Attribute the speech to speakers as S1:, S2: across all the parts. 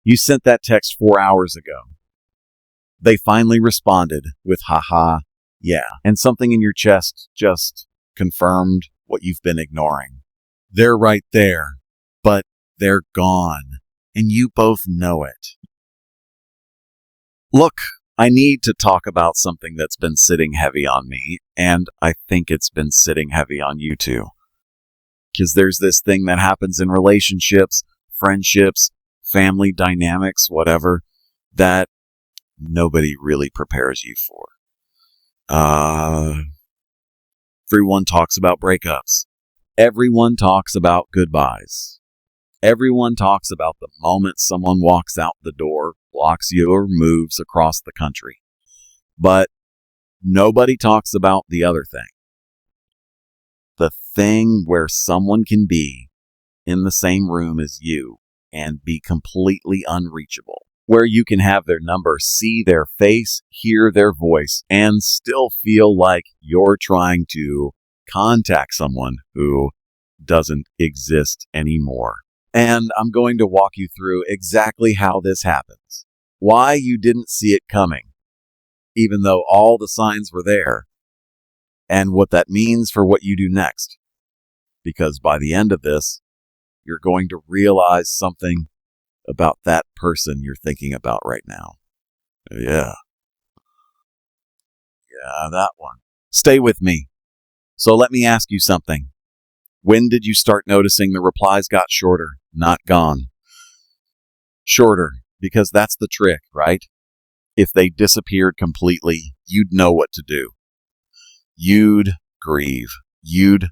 S1: You sent that text 4 hours ago. They finally responded with haha, yeah, and something in your chest just confirmed what you've been ignoring. They're right there, but they're gone, and you both know it. Look, I need to talk about something that's been sitting heavy on me, and I think it's been sitting heavy on you too. Because there's this thing that happens in relationships, friendships, family dynamics, whatever, that nobody really prepares you for. Everyone talks about breakups. Everyone talks about goodbyes. Everyone talks about the moment someone walks out the door, blocks you, or moves across the country. But nobody talks about the other thing. The thing where someone can be in the same room as you and be completely unreachable. Where you can have their number, see their face, hear their voice, and still feel like you're trying to contact someone who doesn't exist anymore. And I'm going to walk you through exactly how this happens. Why you didn't see it coming, even though all the signs were there. And what that means for what you do next. Because by the end of this, you're going to realize something about that person you're thinking about right now. Yeah, that one. Stay with me. So let me ask you something. When did you start noticing the replies got shorter, not gone? Shorter, because that's the trick, right? If they disappeared completely, you'd know what to do. You'd grieve. You'd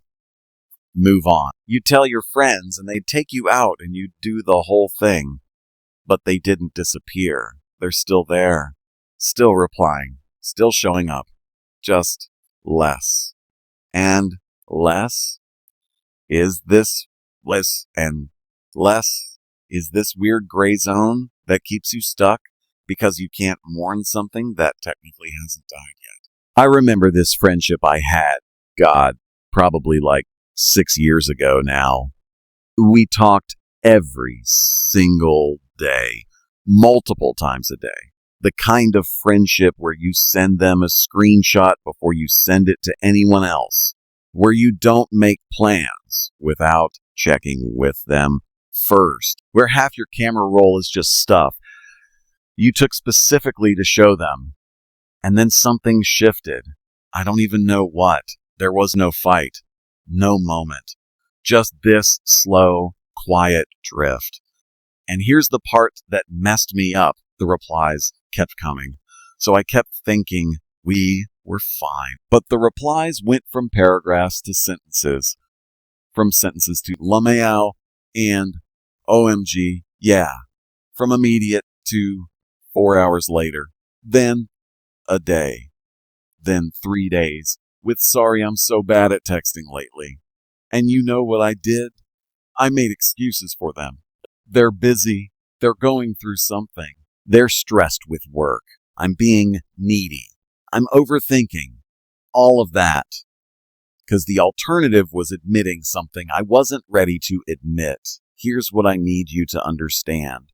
S1: move on. You'd tell your friends and they'd take you out and you'd do the whole thing. But they didn't disappear. They're still there. Still replying. Still showing up. Just less. And less is this bliss, and less is this weird gray zone that keeps you stuck because you can't mourn something that technically hasn't died yet. I remember this friendship I had, probably like 6 years ago now. We talked every single day, multiple times a day. The kind of friendship where you send them a screenshot before you send it to anyone else, where you don't make plans without checking with them first, where half your camera roll is just stuff you took specifically to show them, and then something shifted. I don't even know what. There was no fight, no moment, just this slow, quiet drift. And here's the part that messed me up. The replies kept coming. So I kept thinking we were fine. But the replies went from paragraphs to sentences. From sentences to LMAO and OMG, yeah. From immediate to 4 hours later. Then a day. Then 3 days. With sorry, I'm so bad at texting lately. And you know what I did? I made excuses for them. They're busy. They're going through something. They're stressed with work. I'm being needy. I'm overthinking. All of that. Because the alternative was admitting something I wasn't ready to admit. Here's what I need you to understand.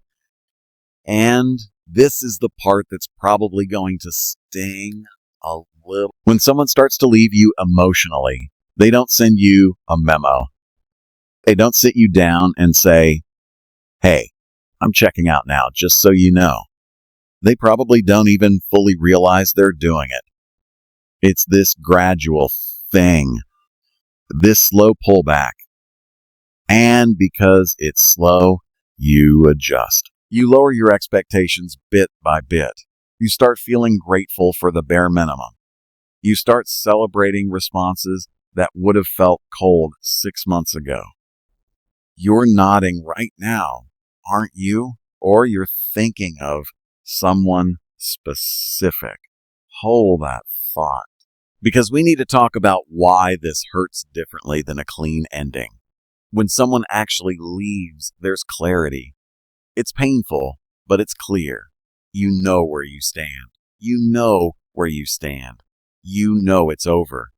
S1: And this is the part that's probably going to sting a little. When someone starts to leave you emotionally, they don't send you a memo. They don't sit you down and say, hey, I'm checking out now, just so you know. They probably don't even fully realize they're doing it. It's this gradual thing, this slow pullback. And because it's slow, you adjust. You lower your expectations bit by bit. You start feeling grateful for the bare minimum. You start celebrating responses that would have felt cold 6 months ago. You're nodding right now, aren't you? Or you're thinking of someone specific. Hold that thought. Because we need to talk about why this hurts differently than a clean ending. When someone actually leaves, there's clarity. It's painful, but it's clear. You know where you stand. You know where you stand. You know it's over.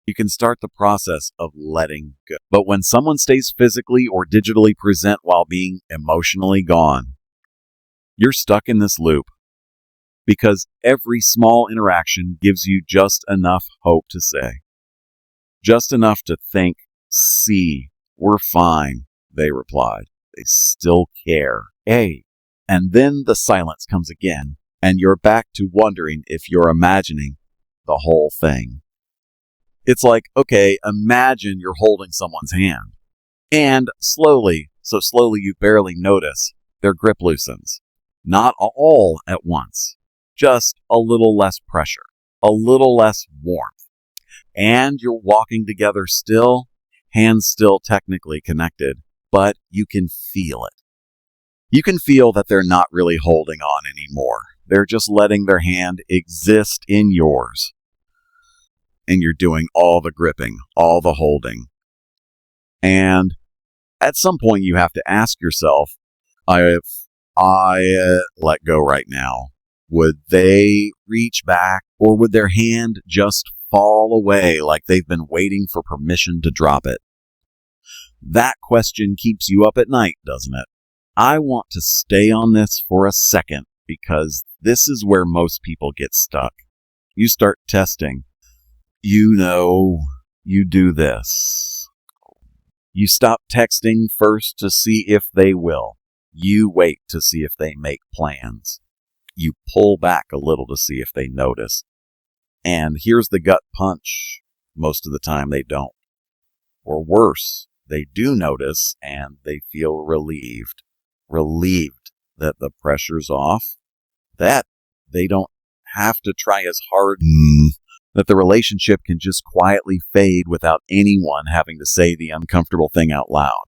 S1: You can start the process of letting go. But when someone stays physically or digitally present while being emotionally gone, You're stuck in this loop because every small interaction gives you just enough hope to say, just enough to think, see, we're fine, they replied. They still care. Hey. And then the silence comes again, and you're back to wondering if you're imagining the whole thing. It's like, okay, imagine you're holding someone's hand. And slowly, so slowly you barely notice, their grip loosens. Not all at once. Just a little less pressure. A little less warmth. And you're walking together still, hands still technically connected, but you can feel it. You can feel that they're not really holding on anymore. They're just letting their hand exist in yours. And you're doing all the gripping, all the holding. And at some point you have to ask yourself, if I let go right now, would they reach back, or would their hand just fall away like they've been waiting for permission to drop it? That question keeps you up at night, doesn't it? I want to stay on this for a second because this is where most people get stuck. You start testing. You do this. You stop texting first to see if they will. You wait to see if they make plans. You pull back a little to see if they notice. And here's the gut punch. Most of the time they don't. Or worse, they do notice and they feel relieved. Relieved that the pressure's off, that they don't have to try as hard, that the relationship can just quietly fade without anyone having to say the uncomfortable thing out loud.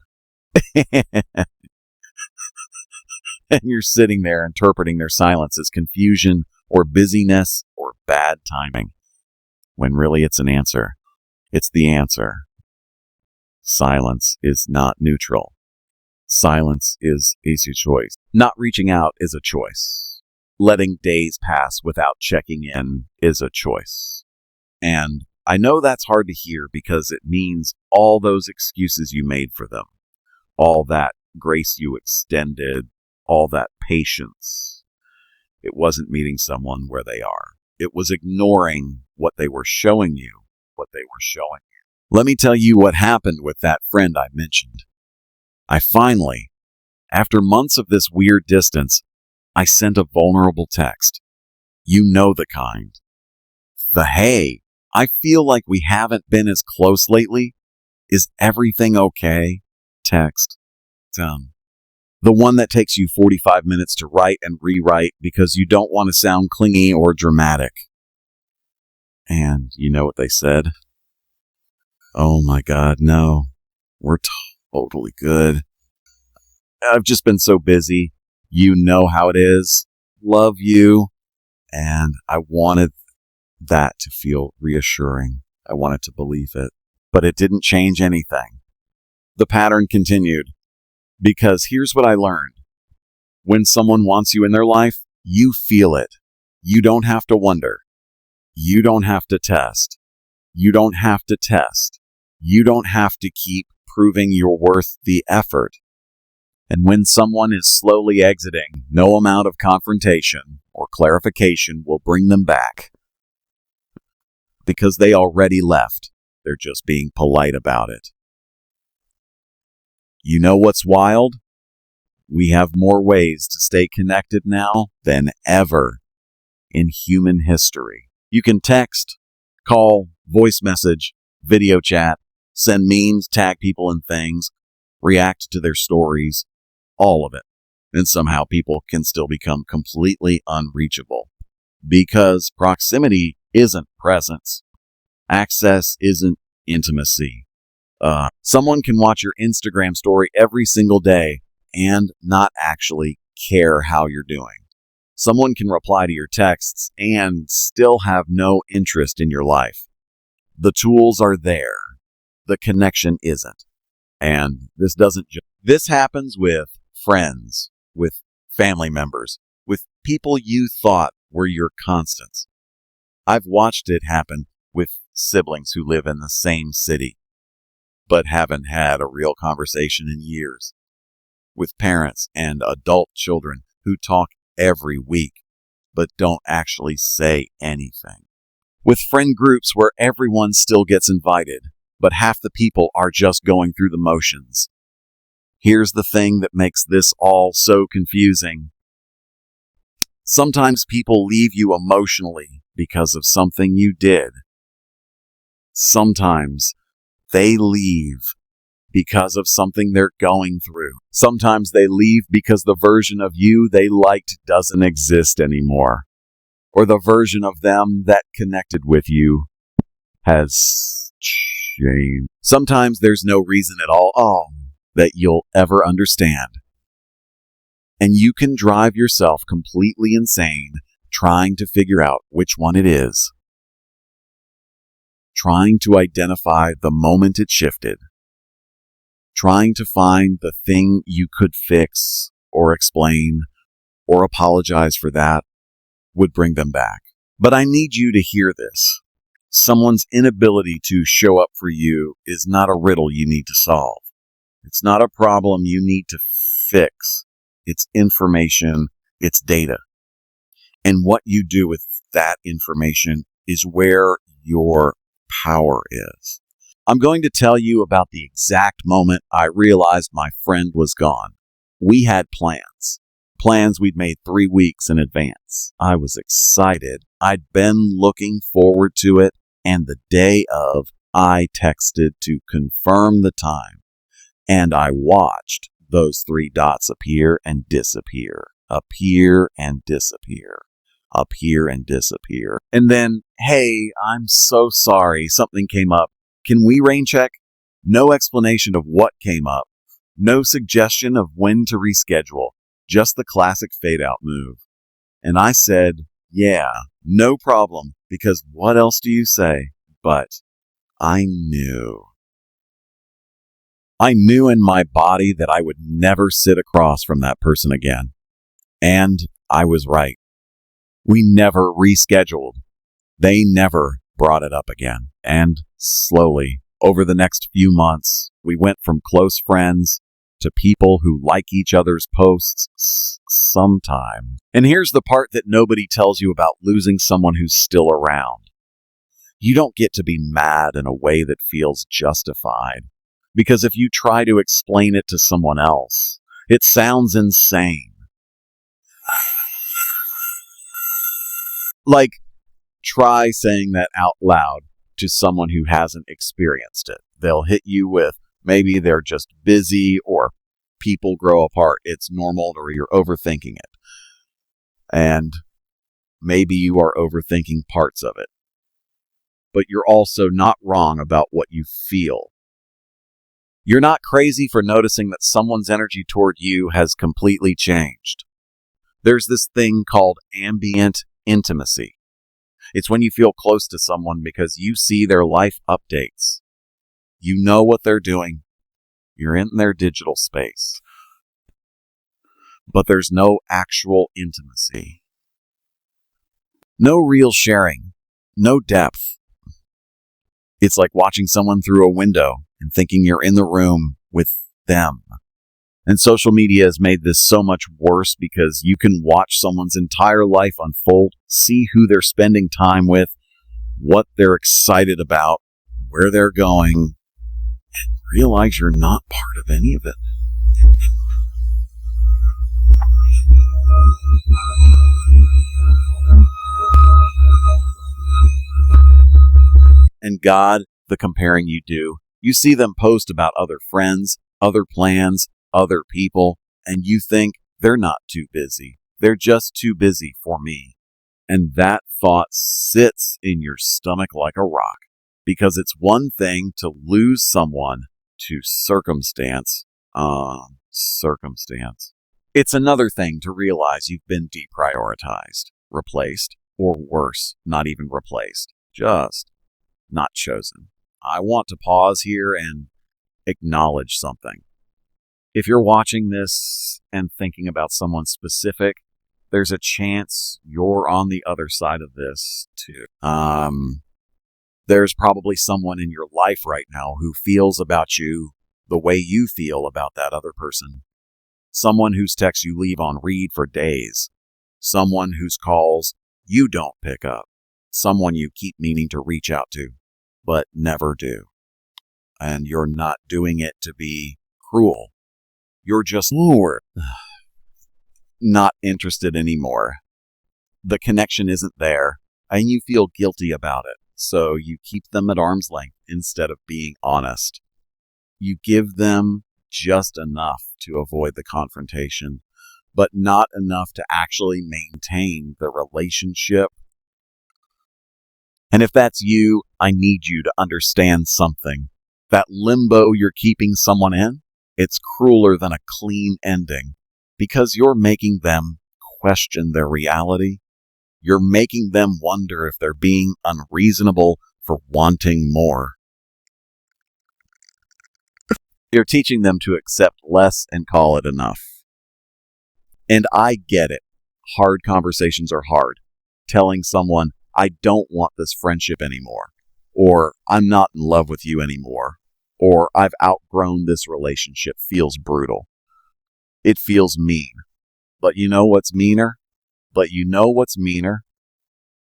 S1: And you're sitting there interpreting their silence as confusion or busyness or bad timing, when really it's an answer. It's the answer. Silence is not neutral. Silence is a choice. Not reaching out is a choice. Letting days pass without checking in is a choice. And I know that's hard to hear because it means all those excuses you made for them, all that grace you extended, all that patience. It wasn't meeting someone where they are. It was ignoring what they were showing you, Let me tell you what happened with that friend I mentioned. I finally, after months of this weird distance, I sent a vulnerable text. You know the kind. The hey, I feel like we haven't been as close lately. Is everything okay? Text. The one that takes you 45 minutes to write and rewrite because you don't want to sound clingy or dramatic. And you know what they said? Oh my God, no. We're totally good. I've just been so busy. You know how it is. Love you. And I wanted that to feel reassuring. I wanted to believe it. But it didn't change anything. The pattern continued. Because here's what I learned. When someone wants you in their life, you feel it. You don't have to wonder. You don't have to test. You don't have to test. You don't have to keep proving you're worth the effort. And when someone is slowly exiting, no amount of confrontation or clarification will bring them back. Because they already left. They're just being polite about it. You know what's wild? We have more ways to stay connected now than ever in human history. You can text, call, voice message, video chat, send memes, tag people in things, react to their stories, all of it. And somehow people can still become completely unreachable. Because proximity isn't presence. Access isn't intimacy. Someone can watch your Instagram story every single day and not actually care how you're doing. Someone can reply to your texts and still have no interest in your life. The tools are there. The connection isn't. And this happens with friends, with family members, with people you thought were your constants. I've watched it happen with siblings who live in the same city, but haven't had a real conversation in years. With parents and adult children who talk every week but don't actually say anything. With friend groups where everyone still gets invited, but half the people are just going through the motions. Here's the thing that makes this all so confusing. Sometimes people leave you emotionally because of something you did. Sometimes they leave because of something they're going through. Sometimes they leave because the version of you they liked doesn't exist anymore, or the version of them that connected with you has changed. Sometimes there's no reason at all that you'll ever understand. And you can drive yourself completely insane trying to figure out which one it is. Trying to identify the moment it shifted. Trying to find the thing you could fix or explain or apologize for that would bring them back. But I need you to hear this. Someone's inability to show up for you is not a riddle you need to solve. It's not a problem you need to fix. It's information. It's data. And what you do with that information is where your power is. I'm going to tell you about the exact moment I realized my friend was gone. We had plans. Plans we'd made 3 weeks in advance. I was excited. I'd been looking forward to it, and the day of, I texted to confirm the time, and I watched those 3 dots appear and disappear, appear and disappear, appear and disappear. And then, hey, I'm so sorry, something came up. Can we rain check? No explanation of what came up. No suggestion of when to reschedule. Just the classic fade-out move. And I said, yeah, no problem, because what else do you say? But I knew. I knew in my body that I would never sit across from that person again. And I was right. We never rescheduled. They never brought it up again. And slowly, over the next few months, we went from close friends to people who like each other's posts sometime. And here's the part that nobody tells you about losing someone who's still around. You don't get to be mad in a way that feels justified. Because if you try to explain it to someone else, it sounds insane. Like, try saying that out loud to someone who hasn't experienced it. They'll hit you with, maybe they're just busy, or people grow apart. It's normal, or you're overthinking it. And maybe you are overthinking parts of it. But you're also not wrong about what you feel. You're not crazy for noticing that someone's energy toward you has completely changed. There's this thing called ambient intimacy. It's when you feel close to someone because you see their life updates. You know what they're doing. You're in their digital space. But there's no actual intimacy. No real sharing. No depth. It's like watching someone through a window and thinking you're in the room with them. And social media has made this so much worse because you can watch someone's entire life unfold, see who they're spending time with, what they're excited about, where they're going, and realize you're not part of any of it. And God, the comparing you do, you see them post about other friends, other plans, other people, and you think they're not too busy. They're just too busy for me. And that thought sits in your stomach like a rock, because it's one thing to lose someone to circumstance. It's another thing to realize you've been deprioritized, replaced, or worse, not even replaced, just not chosen. I want to pause here and acknowledge something. If you're watching this and thinking about someone specific, there's a chance you're on the other side of this too. There's probably someone in your life right now who feels about you the way you feel about that other person. Someone whose texts you leave on read for days. Someone whose calls you don't pick up. Someone you keep meaning to reach out to, but never do. And you're not doing it to be cruel. You're just not interested anymore. The connection isn't there, and you feel guilty about it. So you keep them at arm's length instead of being honest. You give them just enough to avoid the confrontation, but not enough to actually maintain the relationship. And if that's you, I need you to understand something. That limbo you're keeping someone in, it's crueler than a clean ending, because you're making them question their reality. You're making them wonder if they're being unreasonable for wanting more. You're teaching them to accept less and call it enough. And I get it. Hard conversations are hard. Telling someone, I don't want this friendship anymore, or I'm not in love with you anymore, or I've outgrown this relationship feels brutal. It feels mean. But you know what's meaner?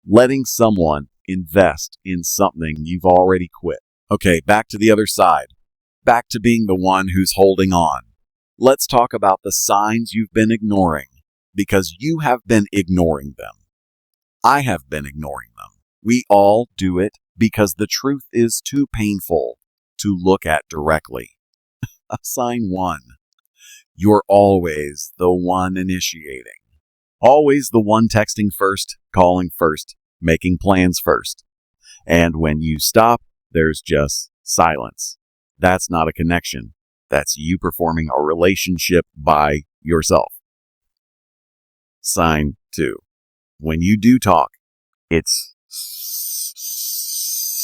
S1: Letting someone invest in something you've already quit. Okay, back to the other side. Back to being the one who's holding on. Let's talk about the signs you've been ignoring, because you have been ignoring them. I have been ignoring them. We all do it because the truth is too painful to look at directly. Sign 1. You're always the one initiating. Always the one texting first, calling first, making plans first. And when you stop, there's just silence. That's not a connection. That's you performing a relationship by yourself. Sign 2. When you do talk, it's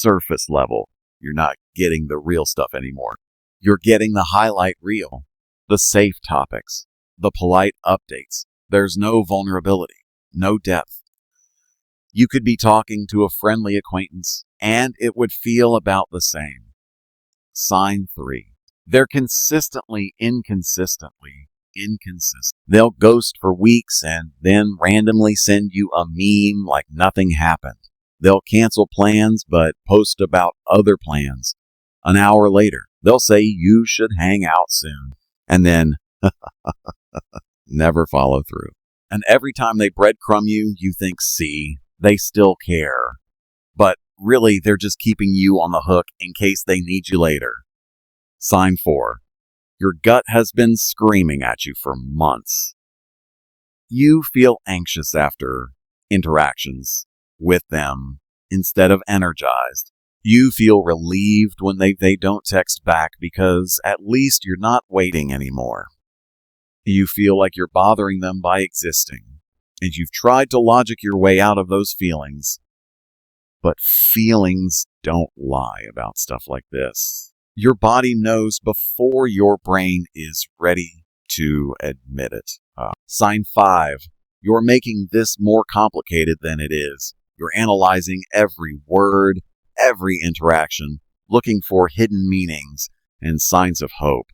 S1: surface level. You're not getting the real stuff anymore. You're getting the highlight reel, the safe topics, the polite updates. There's no vulnerability, no depth. You could be talking to a friendly acquaintance, and it would feel about the same. Sign 3. They're consistently inconsistent. They'll ghost for weeks and then randomly send you a meme like nothing happened. They'll cancel plans but post about other plans. An hour later, they'll say you should hang out soon, and then never follow through. And every time they breadcrumb you, you think, see, they still care. But really, they're just keeping you on the hook in case they need you later. Sign 4. Your gut has been screaming at you for months. You feel anxious after interactions with them instead of energized. You feel relieved when they don't text back because at least you're not waiting anymore. You feel like you're bothering them by existing, and you've tried to logic your way out of those feelings. But feelings don't lie about stuff like this. Your body knows before your brain is ready to admit it. Sign 5. You're making this more complicated than it is. You're analyzing every word, every interaction, looking for hidden meanings and signs of hope.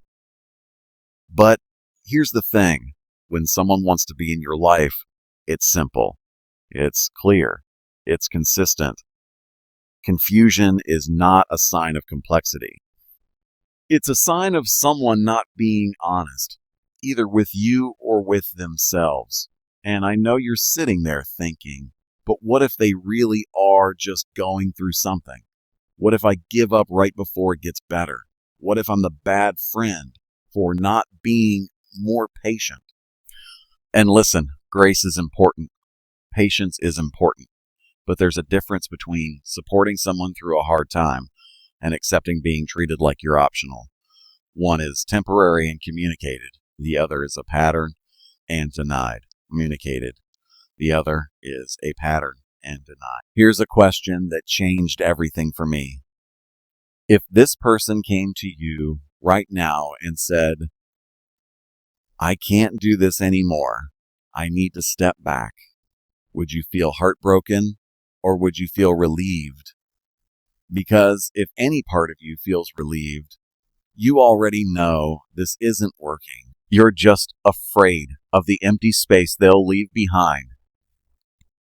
S1: But here's the thing. When someone wants to be in your life, it's simple. It's clear. It's consistent. Confusion is not a sign of complexity. It's a sign of someone not being honest, either with you or with themselves. And I know you're sitting there thinking, but what if they really are just going through something? What if I give up right before it gets better? What if I'm the bad friend for not being more patient? And listen, grace is important. Patience is important. But there's a difference between supporting someone through a hard time and accepting being treated like you're optional. One is temporary and communicated. The other is a pattern and denied. Communicated. The other is a pattern and denied. Here's a question that changed everything for me. If this person came to you right now and said, I can't do this anymore. I need to step back. Would you feel heartbroken or would you feel relieved? Because if any part of you feels relieved, you already know this isn't working. You're just afraid of the empty space they'll leave behind.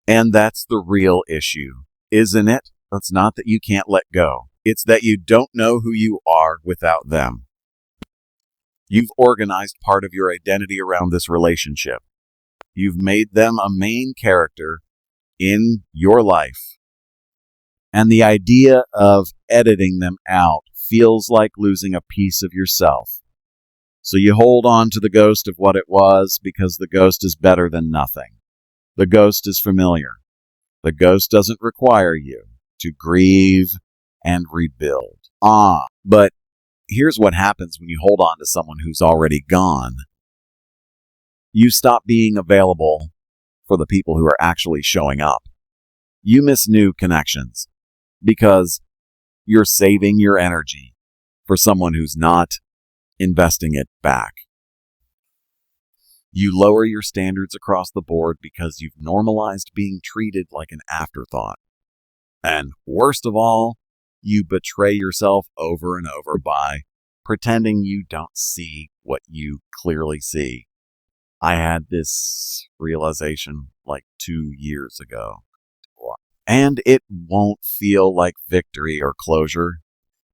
S1: And that's the real issue, isn't it? It's not that you can't let go. It's that you don't know who you are without them. You've organized part of your identity around this relationship. You've made them a main character in your life. And the idea of editing them out feels like losing a piece of yourself. So you hold on to the ghost of what it was because the ghost is better than nothing. The ghost is familiar. The ghost doesn't require you to grieve and rebuild. But here's what happens when you hold on to someone who's already gone. You stop being available for the people who are actually showing up. You miss new connections because you're saving your energy for someone who's not investing it back. You lower your standards across the board because you've normalized being treated like an afterthought. And worst of all, you betray yourself over and over by pretending you don't see what you clearly see. I had this realization like 2 years ago. And it won't feel like victory or closure.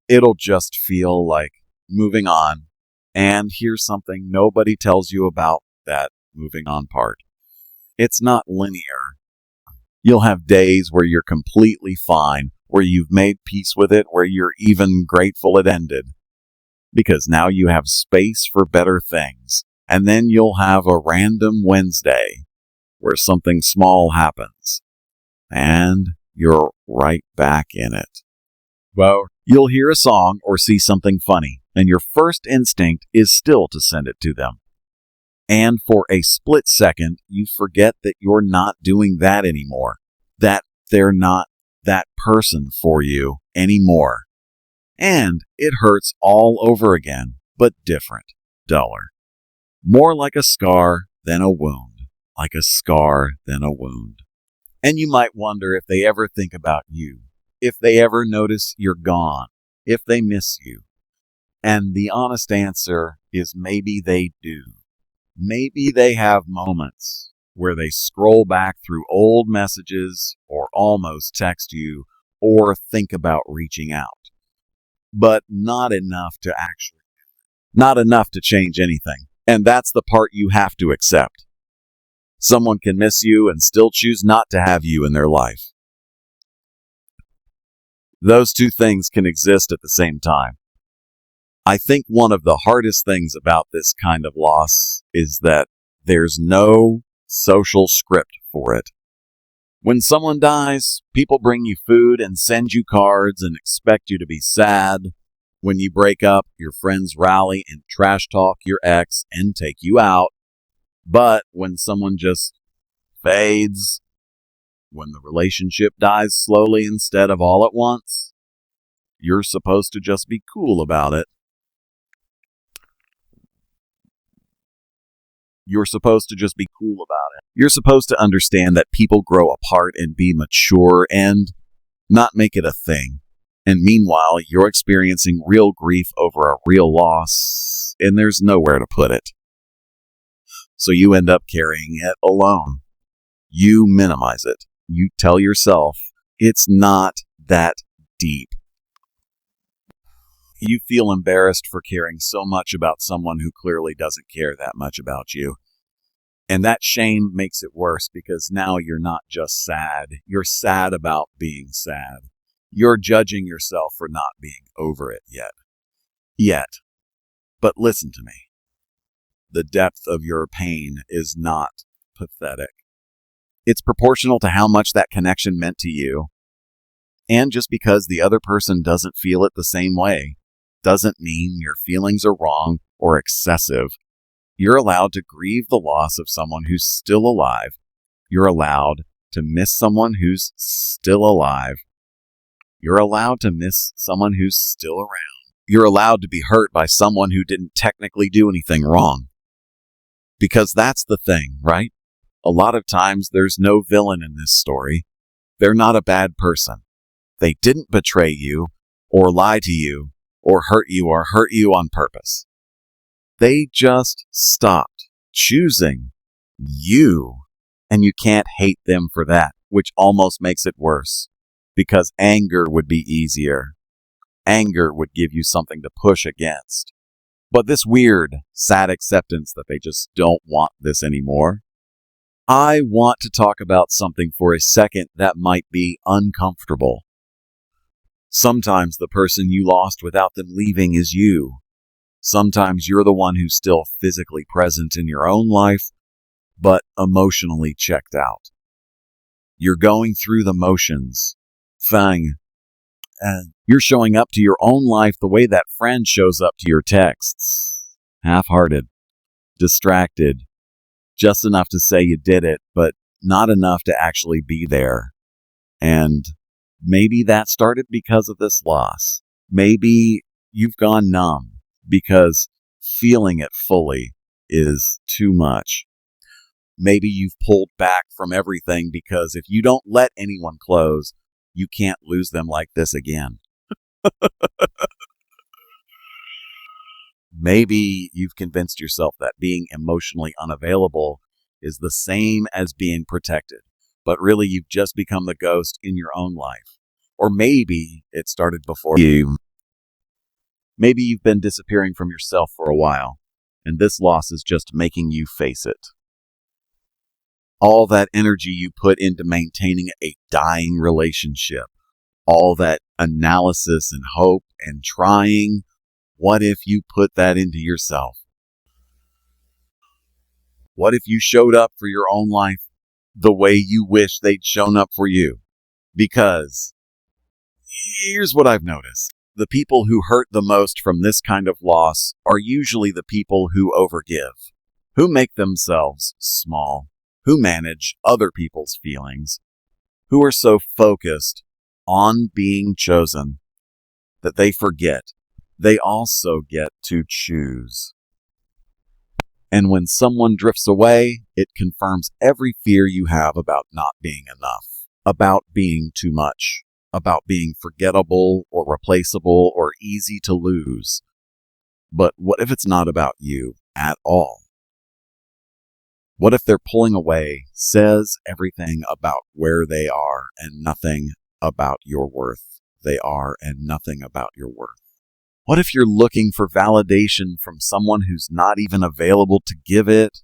S1: It'll just feel like moving on. And here's something nobody tells you about that moving on part. It's not linear. You'll have days where you're completely fine, where you've made peace with it, where you're even grateful it ended. Because now you have space for better things. And then you'll have a random Wednesday where something small happens. And you're right back in it. Well, you'll hear a song or see something funny, and your first instinct is still to send it to them. And for a split second, you forget that you're not doing that anymore, that they're not that person for you anymore. And it hurts all over again, but different, duller. More like a scar than a wound, like a scar than a wound. And you might wonder if they ever think about you, if they ever notice you're gone, if they miss you. And the honest answer is maybe they do. Maybe they have moments where they scroll back through old messages or almost text you or think about reaching out. But not enough to change anything. And that's the part you have to accept. Someone can miss you and still choose not to have you in their life. Those two things can exist at the same time. I think one of the hardest things about this kind of loss is that there's no social script for it. When someone dies, people bring you food and send you cards and expect you to be sad. When you break up, your friends rally and trash talk your ex and take you out. But when someone just fades, when the relationship dies slowly instead of all at once, you're supposed to just be cool about it. You're supposed to just be cool about it. You're supposed to understand that people grow apart and be mature and not make it a thing. And meanwhile, you're experiencing real grief over a real loss, and there's nowhere to put it. So you end up carrying it alone. You minimize it. You tell yourself it's not that deep. You feel embarrassed for caring so much about someone who clearly doesn't care that much about you. And that shame makes it worse because now you're not just sad. You're sad about being sad. You're judging yourself for not being over it yet. But listen to me. The depth of your pain is not pathetic. It's proportional to how much that connection meant to you. And just because the other person doesn't feel it the same way doesn't mean your feelings are wrong or excessive. You're allowed to grieve the loss of someone who's still alive. You're allowed to miss someone who's still alive. You're allowed to miss someone who's still around. You're allowed to be hurt by someone who didn't technically do anything wrong. Because that's the thing, right? A lot of times there's no villain in this story. They're not a bad person. They didn't betray you, or lie to you, or hurt you on purpose. They just stopped choosing you. And you can't hate them for that, which almost makes it worse. Because anger would be easier. Anger would give you something to push against. But this weird, sad acceptance that they just don't want this anymore. I want to talk about something for a second that might be uncomfortable. Sometimes the person you lost without them leaving is you. Sometimes you're the one who's still physically present in your own life, but emotionally checked out. You're going through the motions. Thing. And you're showing up to your own life the way that friend shows up to your texts. Half-hearted. Distracted. Just enough to say you did it, but not enough to actually be there. And maybe that started because of this loss. Maybe you've gone numb because feeling it fully is too much. Maybe you've pulled back from everything because if you don't let anyone close, you can't lose them like this again. Maybe you've convinced yourself that being emotionally unavailable is the same as being protected, but really you've just become the ghost in your own life. Or maybe it started before you. Maybe you've been disappearing from yourself for a while, and this loss is just making you face it. All that energy you put into maintaining a dying relationship, all that analysis and hope and trying, what if you put that into yourself? What if you showed up for your own life the way you wish they'd shown up for you? Because here's what I've noticed. The people who hurt the most from this kind of loss are usually the people who overgive, who make themselves small, who manage other people's feelings, who are so focused on being chosen that they forget they also get to choose. And when someone drifts away, it confirms every fear you have about not being enough, about being too much, about being forgettable or replaceable or easy to lose. But what if it's not about you at all? What if their pulling away says everything about where they are and nothing about your worth? They are and nothing about your worth. What if you're looking for validation from someone who's not even available to give it?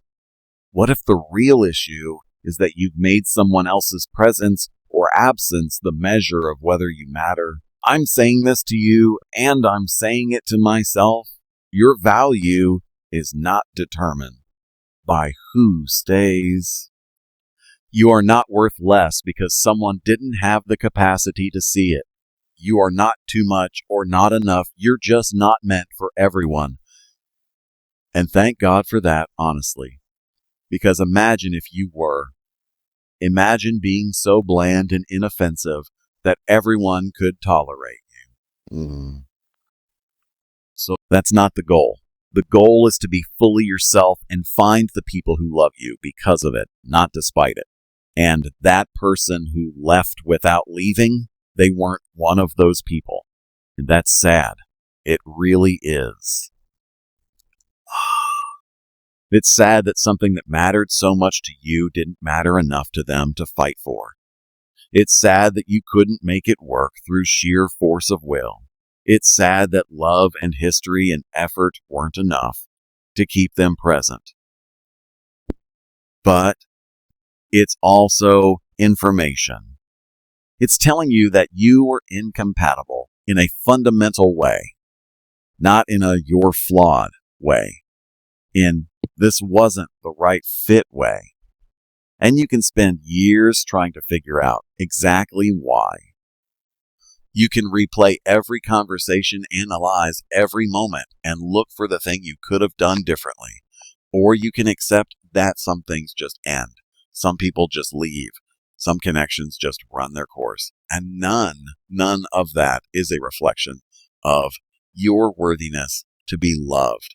S1: What if the real issue is that you've made someone else's presence or absence the measure of whether you matter? I'm saying this to you, and I'm saying it to myself. Your value is not determined by who stays. You are not worth less because someone didn't have the capacity to see it. You are not too much or not enough. You're just not meant for everyone. And thank God for that, honestly. Because imagine if you were. Imagine being so bland and inoffensive that everyone could tolerate you. So that's not the goal. The goal is to be fully yourself and find the people who love you because of it, not despite it. And that person who left without leaving, they weren't one of those people. And that's sad. It really is. It's sad that something that mattered so much to you didn't matter enough to them to fight for. It's sad that you couldn't make it work through sheer force of will. It's sad that love and history and effort weren't enough to keep them present. But it's also information. It's telling you that you were incompatible in a fundamental way, not in a you're flawed way, in this wasn't the right fit way. And you can spend years trying to figure out exactly why. You can replay every conversation, analyze every moment, and look for the thing you could have done differently. Or you can accept that some things just end. Some people just leave. Some connections just run their course. And none of that is a reflection of your worthiness to be loved.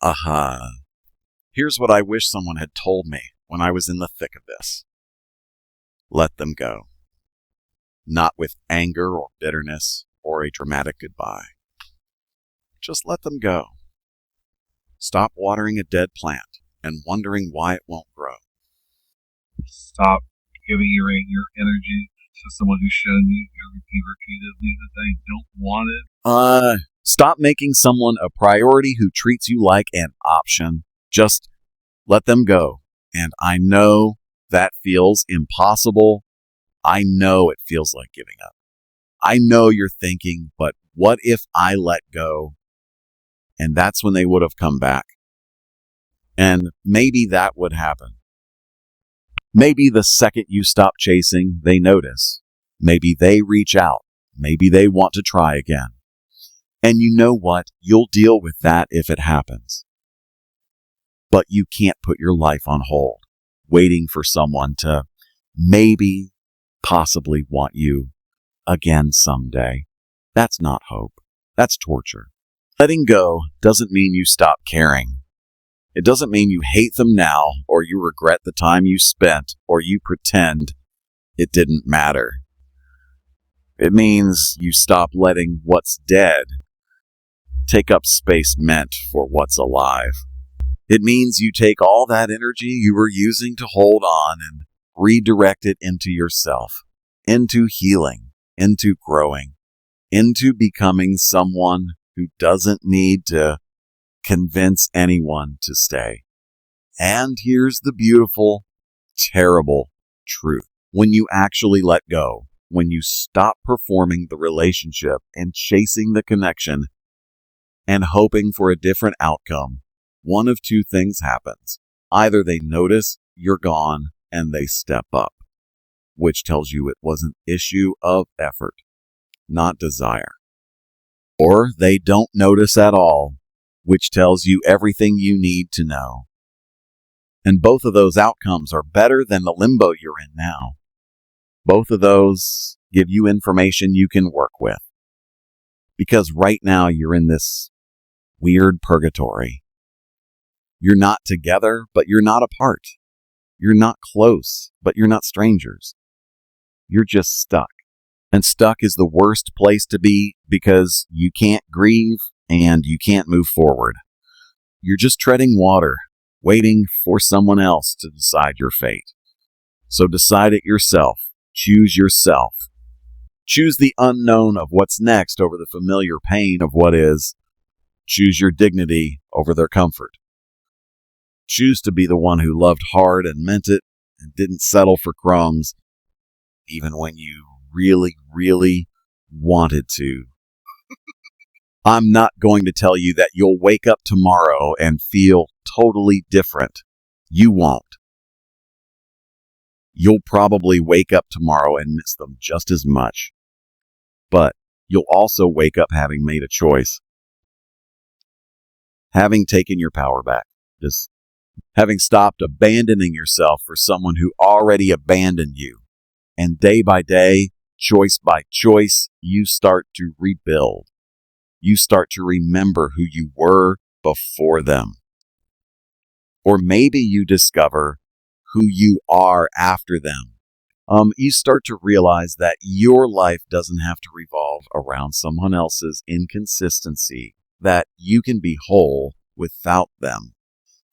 S1: Aha. Here's what I wish someone had told me when I was in the thick of this. Let them go. Not with anger or bitterness or a dramatic goodbye. Just let them go. Stop watering a dead plant and wondering why it won't grow.
S2: Stop giving your energy to someone who's shown you repeatedly that they don't want it.
S1: Stop making someone a priority who treats you like an option. Just let them go. And I know that feels impossible. I know it feels like giving up. I know you're thinking, but what if I let go? And that's when they would have come back. And maybe that would happen. Maybe the second you stop chasing, they notice. Maybe they reach out. Maybe they want to try again. And you know what? You'll deal with that if it happens. But you can't put your life on hold, waiting for someone to maybe, possibly want you again someday. That's not hope. That's torture. Letting go doesn't mean you stop caring. It doesn't mean you hate them now, or you regret the time you spent, or you pretend it didn't matter. It means you stop letting what's dead take up space meant for what's alive. It means you take all that energy you were using to hold on and redirect it into yourself, into healing, into growing, into becoming someone who doesn't need to convince anyone to stay. And here's the beautiful, terrible truth. When you actually let go, when you stop performing the relationship and chasing the connection and hoping for a different outcome, one of two things happens. Either they notice you're gone and they step up, which tells you it was an issue of effort, not desire. Or they don't notice at all, which tells you everything you need to know. And both of those outcomes are better than the limbo you're in now. Both of those give you information you can work with. Because right now you're in this weird purgatory. You're not together, but you're not apart. You're not close, but you're not strangers. You're just stuck. And stuck is the worst place to be because you can't grieve and you can't move forward. You're just treading water, waiting for someone else to decide your fate. So decide it yourself. Choose yourself. Choose the unknown of what's next over the familiar pain of what is. Choose your dignity over their comfort. Choose to be the one who loved hard and meant it and didn't settle for crumbs, even when you really, really wanted to. I'm not going to tell you that you'll wake up tomorrow and feel totally different. You won't. You'll probably wake up tomorrow and miss them just as much. But you'll also wake up having made a choice. Having taken your power back. Just having stopped abandoning yourself for someone who already abandoned you. And day by day, choice by choice, you start to rebuild. You start to remember who you were before them. Or maybe you discover who you are after them. You start to realize that your life doesn't have to revolve around someone else's inconsistency, that you can be whole without them,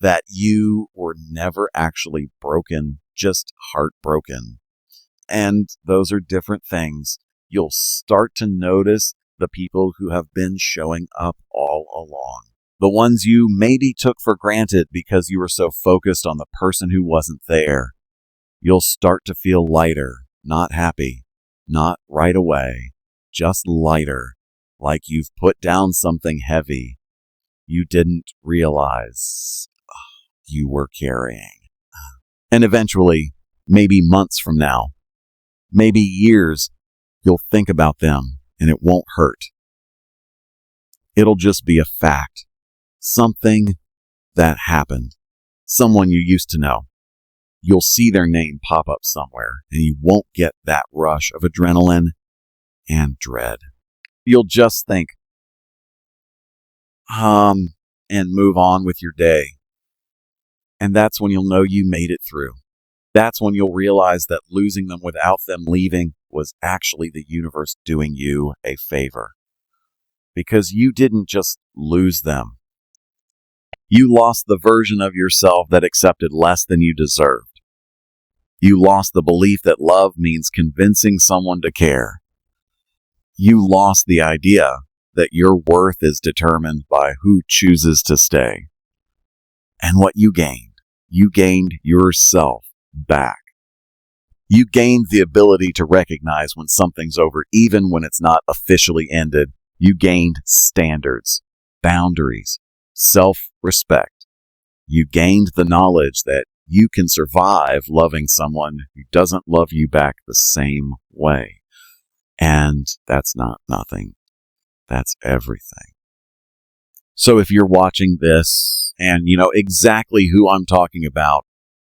S1: that you were never actually broken, just heartbroken. And those are different things. You'll start to notice the people who have been showing up all along. The ones you maybe took for granted because you were so focused on the person who wasn't there. You'll start to feel lighter, not happy, not right away, just lighter, like you've put down something heavy you didn't realize you were carrying. And eventually, maybe months from now, maybe years, you'll think about them and it won't hurt. It'll just be a fact. Something that happened. Someone you used to know. You'll see their name pop up somewhere and you won't get that rush of adrenaline and dread. You'll just think, and move on with your day. And that's when you'll know you made it through. That's when you'll realize that losing them without them leaving was actually the universe doing you a favor. Because you didn't just lose them. You lost the version of yourself that accepted less than you deserved. You lost the belief that love means convincing someone to care. You lost the idea that your worth is determined by who chooses to stay. And what you gained yourself back. You gained the ability to recognize when something's over, even when it's not officially ended. You gained standards, boundaries, self-respect. You gained the knowledge that you can survive loving someone who doesn't love you back the same way. And that's not nothing. That's everything. So if you're watching this and you know exactly who I'm talking about,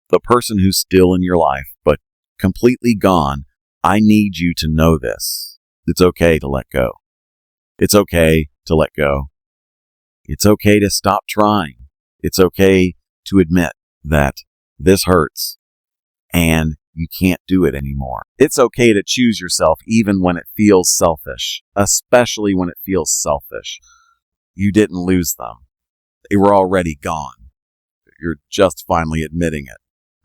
S1: the person who's still in your life but completely gone, I need you to know this. It's okay to let go. It's okay to let go. It's okay to stop trying. It's okay to admit that this hurts and you can't do it anymore. It's okay to choose yourself even when it feels selfish, especially when it feels selfish. You didn't lose them. They were already gone. You're just finally admitting it.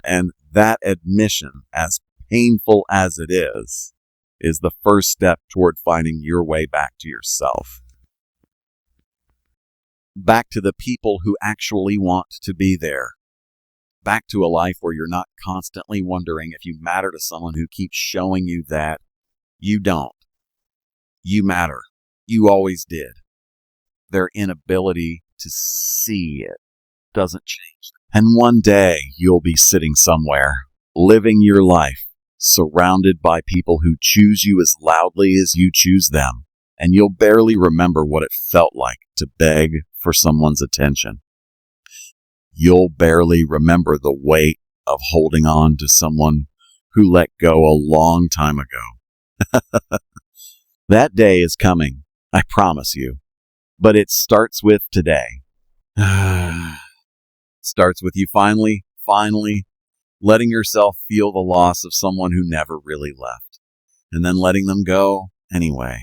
S1: And that admission, as painful as it is the first step toward finding your way back to yourself. Back to the people who actually want to be there. Back to a life where you're not constantly wondering if you matter to someone who keeps showing you that you don't. You matter. You always did. Their inability to see it doesn't change. And one day you'll be sitting somewhere, living your life, surrounded by people who choose you as loudly as you choose them, and you'll barely remember what it felt like to beg for someone's attention. You'll barely remember the weight of holding on to someone who let go a long time ago. That day is coming, I promise you. But it starts with today. It starts with you finally letting yourself feel the loss of someone who never really left. And then letting them go anyway.